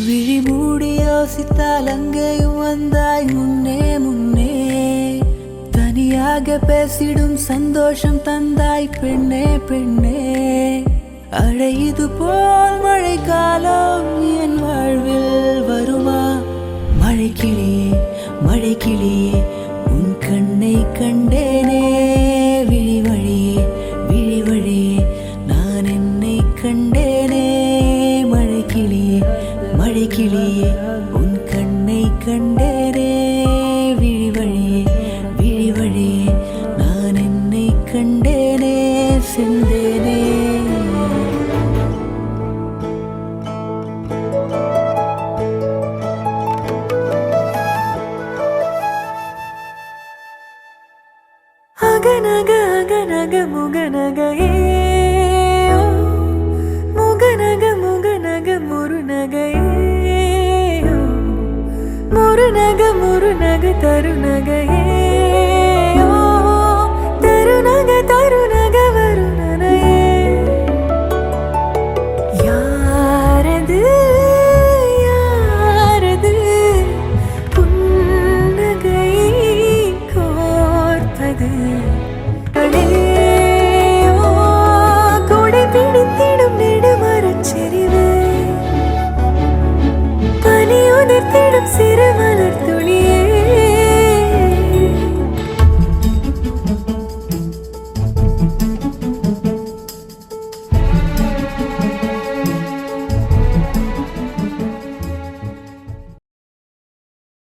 விழி மூடி யோசித்தால் அங்கேயும் வந்தாய் முன்னே முன்னே. தனியாக பேசிடும் சந்தோஷம் தந்தாய் பெண்ணே பெண்ணே. அழைது போல் மழை காலம் என் வாழ்வில் வருமா? மழை கிளியே மழை கிளியே உன் கண்ணை கண்டேனே. விழி வழியே விழி வழியே நான் என்னை கண்டேனே. மழை கிளியே மழை கிளியே உன் கண்ணை கண்டேனே. விழி வழியே விழி வழியே நான் என்னை கண்டேனே செந்தேனே. அகநக அகநக முகநகையே முகநக முகநக முருநகையே முருநக முருநக தருநகையே தருநக தருநக வருணனையே. யாரது யாரது புன்னகை கோர்ப்பது?